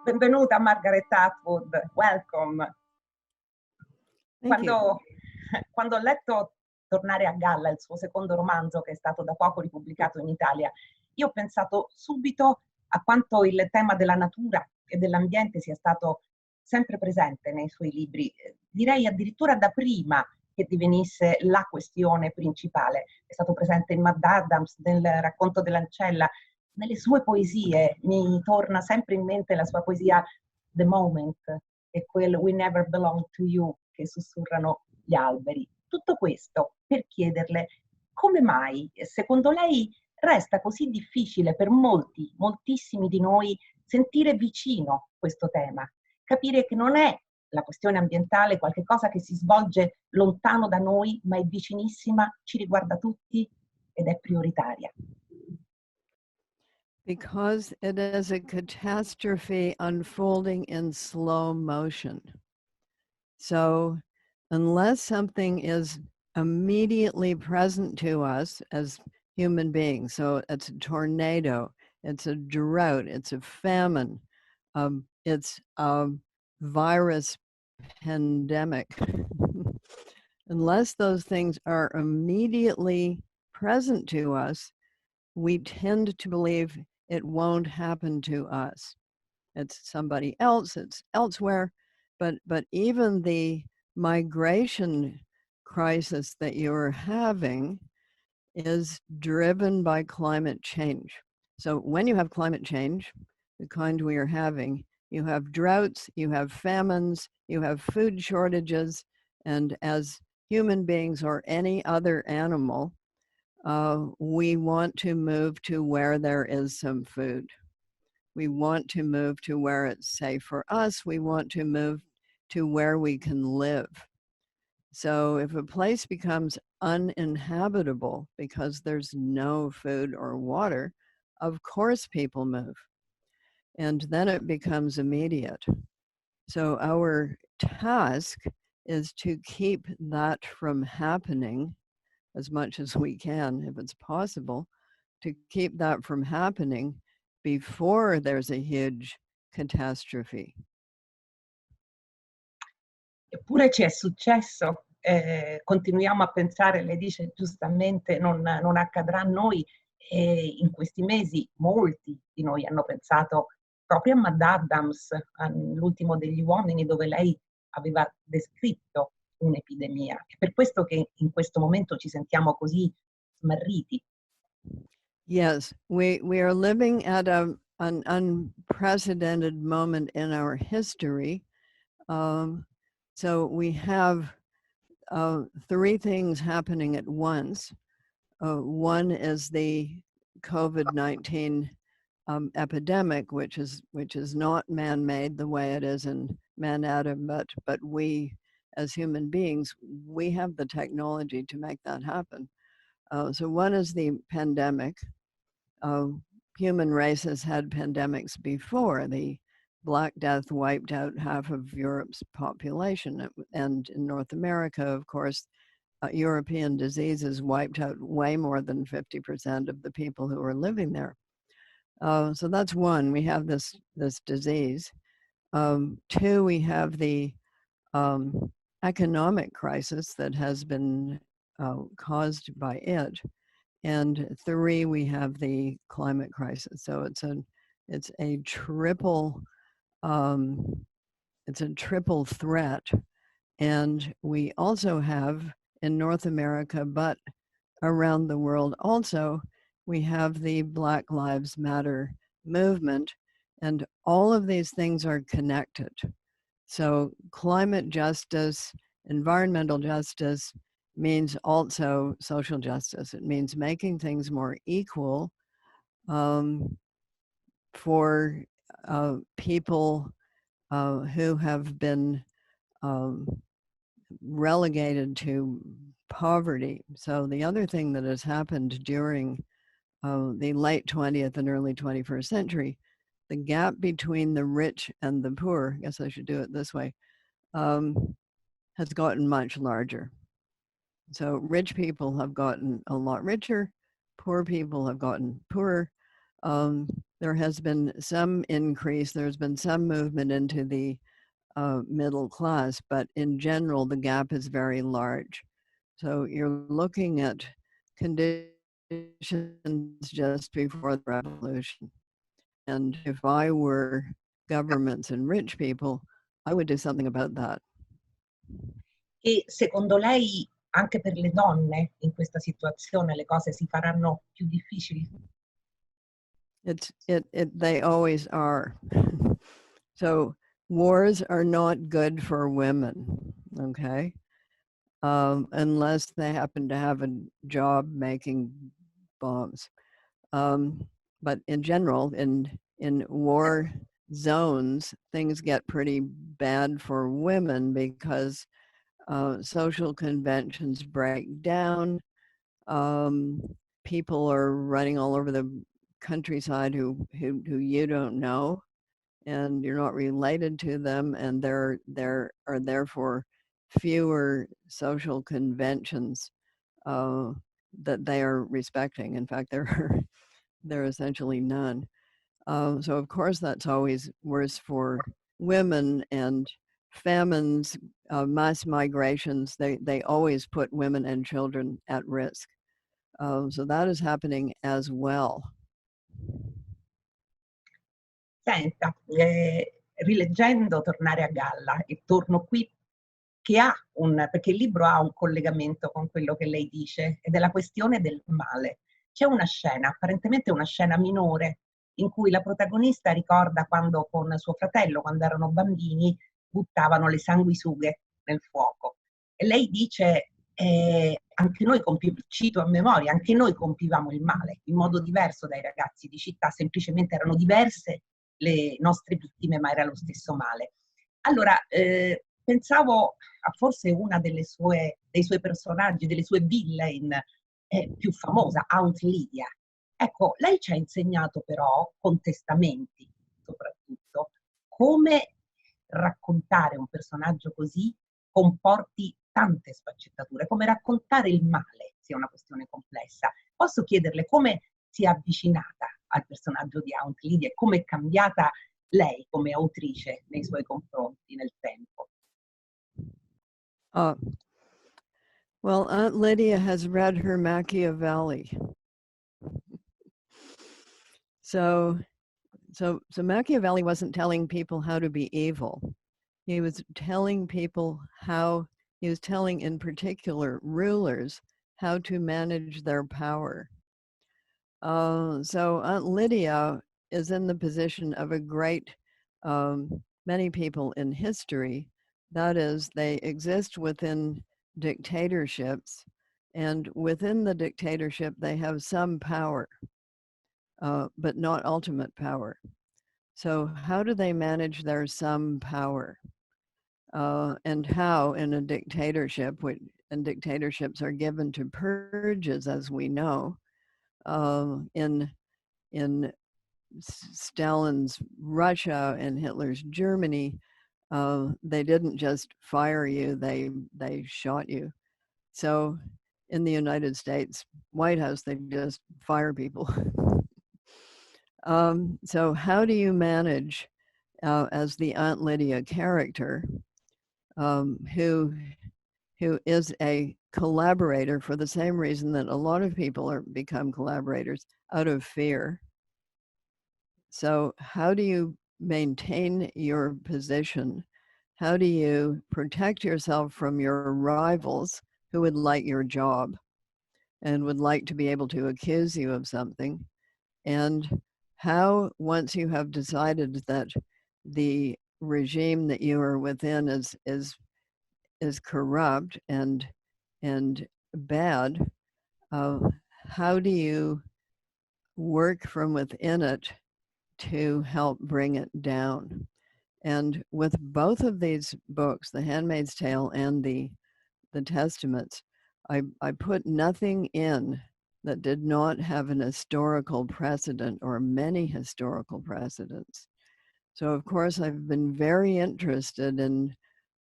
Benvenuta Margaret Atwood, welcome. Thank you. Quando ho letto Tornare a galla, il suo secondo romanzo che è stato da poco ripubblicato in Italia, io ho pensato subito a quanto il tema della natura e dell'ambiente sia stato sempre presente nei suoi libri, direi addirittura da prima che divenisse la questione principale. È stato presente in Mad Adams, nel racconto dell'ancella, nelle sue poesie. Mi torna sempre in mente la sua poesia The Moment e quel We Never Belong to You che sussurrano gli alberi. Tutto questo per chiederle come mai, secondo lei, resta così difficile per molti, moltissimi di noi sentire vicino questo tema, capire che non è la questione ambientale qualcosa che si svolge lontano da noi, ma è vicinissima, ci riguarda tutti ed è prioritaria. Because it is a catastrophe unfolding in slow motion. So unless something is immediately present to us as human beings, so it's a tornado, it's a drought, it's a famine, it's a virus pandemic. Unless those things are immediately present to us, we tend to believe it won't happen to us. It's somebody else, it's elsewhere, but even the migration crisis that you're having is driven by climate change. So when you have climate change, the kind we are having, you have droughts, you have famines, you have food shortages, and as human beings or any other animal, we want to move to where there is some food. We want to move to where it's safe for us. We want to move to where we can live. So if a place becomes uninhabitable because there's no food or water, of course people move. And then it becomes immediate. So our task is to keep that from happening as much as we can, if it's possible, to keep that from happening before there's a huge catastrophe. Eppure ci è successo, continuiamo a pensare, lei dice giustamente, non accadrà a noi, e in questi mesi molti di noi hanno pensato proprio a Mad Adams, all'ultimo degli uomini, dove lei aveva descritto un'epidemia. È per questo che in questo momento ci sentiamo così smarriti. Yes, we are living at an unprecedented moment in our history. So we have three things happening at once. One is the COVID-19 epidemic, which is not man-made the way it is in Manhattan, but we as human beings, we have the technology to make that happen. So one is the pandemic. Human race has had pandemics before. The Black Death wiped out half of Europe's population, and in North America, of course, European diseases wiped out way more than 50% of the people who were living there. So that's one, we have this disease. Two, we have the economic crisis that has been caused by it. And three, we have the climate crisis. So it's a triple threat. And we also have in North America, but around the world also, we have the Black Lives Matter movement, and all of these things are connected. So climate justice, environmental justice means also social justice. It means making things more equal for people who have been relegated to poverty. So the other thing that has happened during the late 20th and early 21st century, the gap between the rich and the poor, I guess I should do it this way, has gotten much larger. So rich people have gotten a lot richer, poor people have gotten poorer. There has been some increase, there's been some movement into the middle class, but in general, the gap is very large. So you're looking at conditions just before the revolution. And if I were governments and rich people, I would do something about that. E secondo lei anche per le donne in questa situazione le cose si faranno più difficili? They always are. So wars are not good for women, okay? Unless they happen to have a job making bombs. But in general, in war zones, things get pretty bad for women because social conventions break down. People are running all over the countryside who you don't know, and you're not related to them, and there are therefore fewer social conventions that they are respecting. In fact, there are essentially none. So of course that's always worse for women, and famines, mass migrations, they always put women and children at risk. So that is happening as well. Senta, rileggendo Tornare a galla, e torno qui, che ha perché il libro ha un collegamento con quello che lei dice, ed è la questione del male. C'è una scena, apparentemente una scena minore, in cui la protagonista ricorda quando con suo fratello, quando erano bambini, buttavano le sanguisughe nel fuoco. E lei dice, anche noi cito a memoria, anche noi compivamo il male, in modo diverso dai ragazzi di città, semplicemente erano diverse le nostre vittime, ma era lo stesso male. Allora, pensavo a forse una dei suoi personaggi, delle sue villain più famosa, Aunt Lydia. Ecco, lei ci ha insegnato però, con testamenti soprattutto, come raccontare un personaggio così comporti tante sfaccettature, come raccontare il male sia una questione complessa. Posso chiederle come si è avvicinata al personaggio di Aunt Lydia e come è cambiata lei come autrice nei suoi confronti nel tempo? Well, Aunt Lydia has read her Machiavelli. So Machiavelli wasn't telling people how to be evil. He was telling people he was telling in particular rulers how to manage their power. So Aunt Lydia is in the position of a great many people in history. That is, they exist within dictatorships, and within the dictatorship, they have some power, but not ultimate power. So how do they manage their some power? And how in a dictatorship, and dictatorships are given to purges, as we know, in Stalin's Russia and Hitler's Germany, they didn't just fire you, they shot you. So in the United States White House, they just fire people. So how do you manage, as the Aunt Lydia character, who is a collaborator for the same reason that a lot of people become collaborators, out of fear? So how do you maintain your position? How do you protect yourself from your rivals who would like your job and would like to be able to accuse you of something? And how, once you have decided that the regime that you are within is corrupt and bad, how do you work from within it to help bring it down? And with both of these books, The Handmaid's Tale and the Testaments, I put nothing in that did not have an historical precedent or many historical precedents. So of course I've been very interested in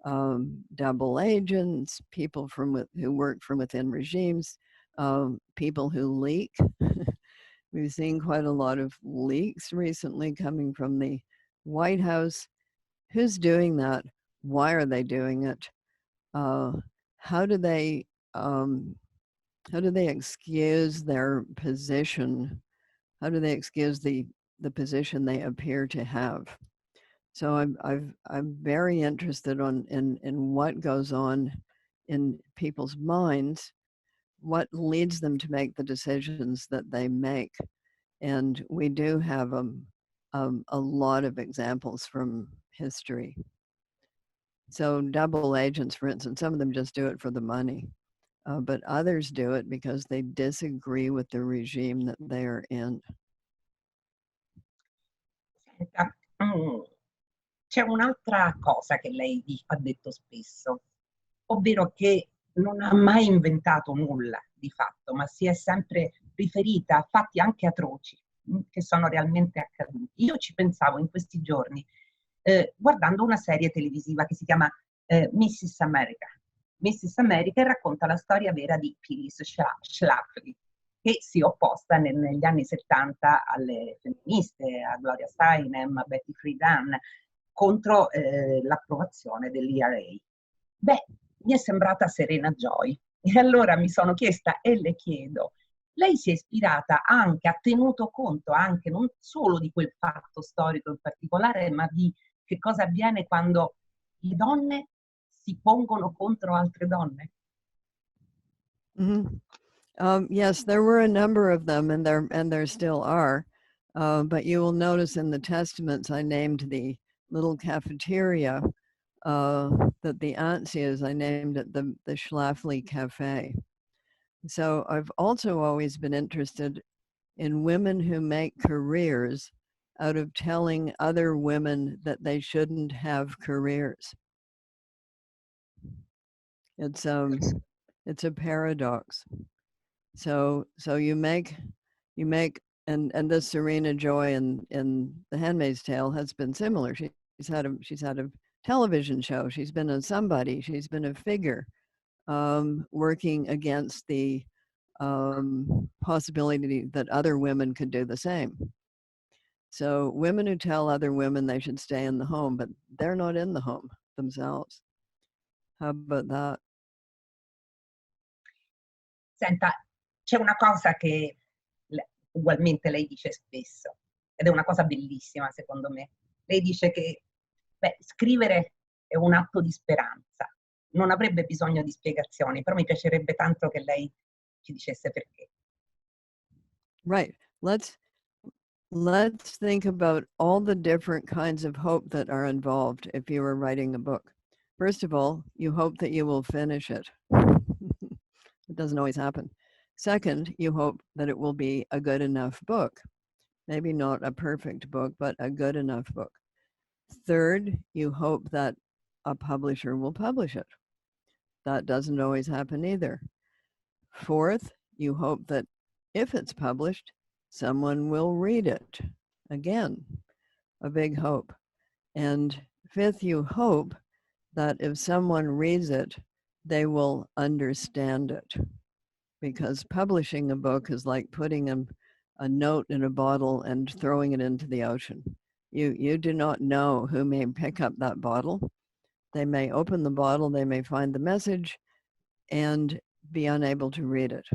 double agents, people who work from within regimes, people who leak. We've seen quite a lot of leaks recently coming from the White House. Who's doing that? Why are they doing it? How do they excuse their position? How do they excuse the position they appear to have? So I'm very interested in what goes on in people's minds, what leads them to make the decisions that they make. And we do have a lot of examples from history. So double agents, for instance, some of them just do it for the money, but others do it because they disagree with the regime that they are in. Senta, c'è un'altra cosa che lei ha detto spesso, ovvero che non ha mai inventato nulla di fatto, ma si è sempre riferita a fatti anche atroci che sono realmente accaduti. Io ci pensavo in questi giorni guardando una serie televisiva che si chiama Mrs. America. Mrs. America racconta la storia vera di Phyllis Schlafly, che si è opposta negli anni 70 alle femministe, a Gloria Steinem, a Betty Friedan, contro l'approvazione dell'IRA. Beh, mi è sembrata Serena Joy e allora mi sono chiesta e le chiedo, lei si è ispirata anche, ha tenuto conto anche non solo di quel fatto storico in particolare, ma di che cosa avviene quando le donne si pongono contro altre donne? Mm-hmm. Yes, there were a number of them, and there still are. But you will notice in the Testaments, I named the little cafeteria that the aunt is. I named it the Schlafly Cafe. So I've also always been interested in women who make careers out of telling other women that they shouldn't have careers. It's a paradox. So you make and this Serena Joy in The Handmaid's Tale has been similar. She's had a television show. She's been a somebody. She's been a figure working against the possibility that other women could do the same. So women who tell other women they should stay in the home, but they're not in the home themselves. How about that? Senta, c'è una cosa che ugualmente lei dice spesso, ed è una cosa bellissima secondo me. Lei dice che scrivere è un atto di speranza, non avrebbe bisogno di spiegazioni, però mi piacerebbe tanto che lei ci dicesse perché. Right. Let's think about all the different kinds of hope that are involved if you were writing a book. First of all, you hope that you will finish it. It doesn't always happen. Second, you hope that it will be a good enough book. Maybe not a perfect book, but a good enough book. Third, you hope that a publisher will publish it. That doesn't always happen either. Fourth, you hope that if it's published, someone will read it. Again, a big hope. And fifth, you hope that if someone reads it, they will understand it. Because publishing a book is like putting a note in a bottle and throwing it into the ocean. You do not know who may pick up that bottle. They may open the bottle, they may find the message and be unable to read it.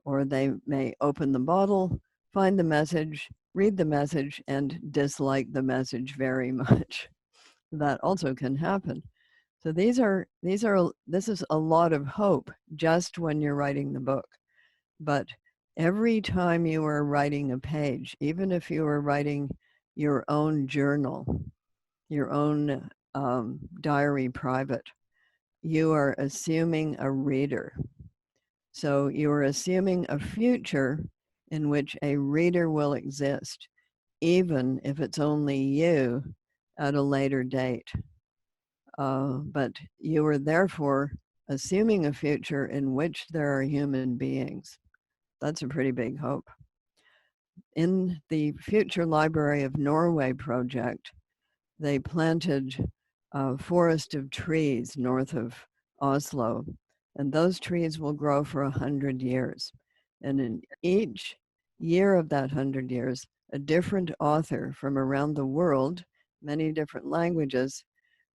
Or they may open the bottle, find the message, read the message, and dislike the message very much. That also can happen. So this is a lot of hope just when you're writing the book. But every time you are writing a page, even if you are writing your own journal, your own diary private, you are assuming a reader. So you are assuming a future in which a reader will exist, even if it's only you at a later date. But you are therefore assuming a future in which there are human beings. That's a pretty big hope. In the Future Library of Norway project, they planted forest of trees north of Oslo, and those trees will grow for 100 years. And in each year of that 100 years, a different author from around the world, many different languages,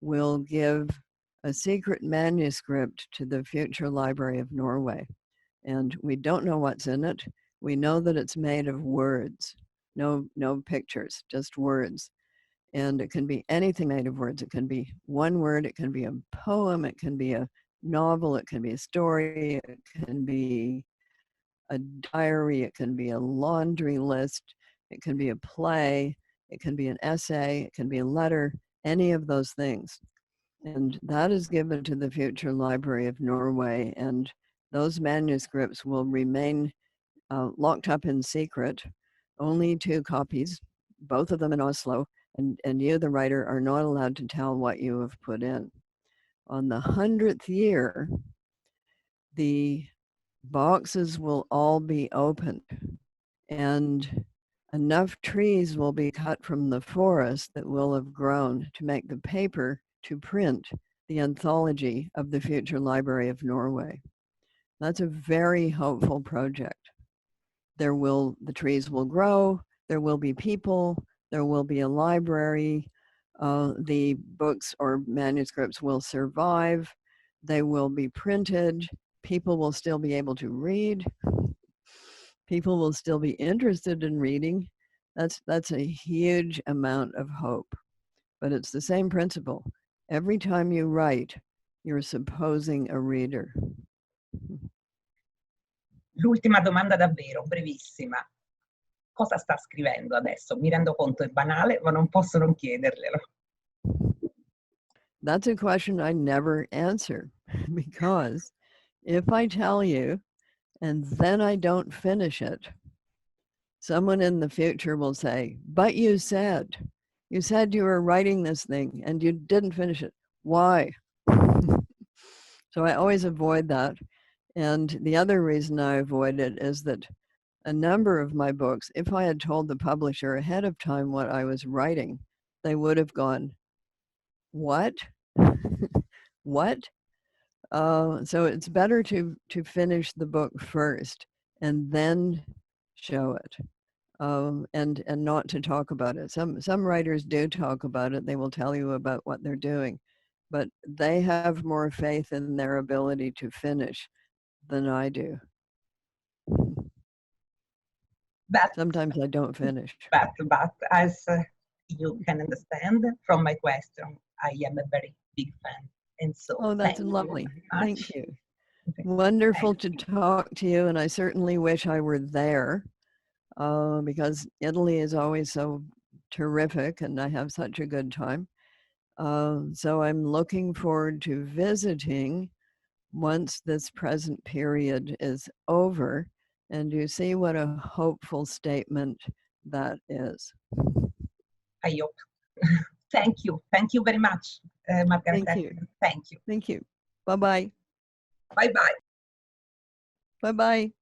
will give a secret manuscript to the Future Library of Norway. And we don't know what's in it. We know that it's made of words, no pictures, just words. And it can be anything made of words. It can be one word, it can be a poem, it can be a novel, it can be a story, it can be a diary, it can be a laundry list, it can be a play, it can be an essay, it can be a letter, any of those things. And that is given to the Future Library of Norway, and those manuscripts will remain locked up in secret, only 2 copies, both of them in Oslo, and you, the writer, are not allowed to tell what you have put in. On the 100th year, the boxes will all be opened, and enough trees will be cut from the forest that will have grown to make the paper to print the anthology of the Future Library of Norway. That's a very hopeful project. The trees will grow, there will be people, there will be a library, the books or manuscripts will survive, they will be printed, people will still be able to read, people will still be interested in reading. That's a huge amount of hope. But it's the same principle. Every time you write, you're supposing a reader. L'ultima domanda davvero, brevissima. Cosa sta scrivendo adesso? Mi rendo conto è banale, ma non posso non chiederglielo. That's a question I never answer, because if I tell you and then I don't finish it, someone in the future will say, but you said you were writing this thing and you didn't finish it. Why? So I always avoid that. And the other reason I avoid it is that a number of my books, if I had told the publisher ahead of time what I was writing, they would have gone, what? What? So it's better to finish the book first and then show it, and not to talk about it. Some writers do talk about it. They will tell you about what they're doing, but they have more faith in their ability to finish than I do. Sometimes I don't finish. But as you can understand from my question, I am a very big fan. And so that's lovely. Thank you. Wonderful to talk to you, and I certainly wish I were there, because Italy is always so terrific and I have such a good time. So I'm looking forward to visiting once this present period is over, and you see what a hopeful statement that is. I hope. Thank you. Thank you very much, Margareta. Thank you. Thank you. Thank you. Bye-bye. Bye-bye. Bye-bye.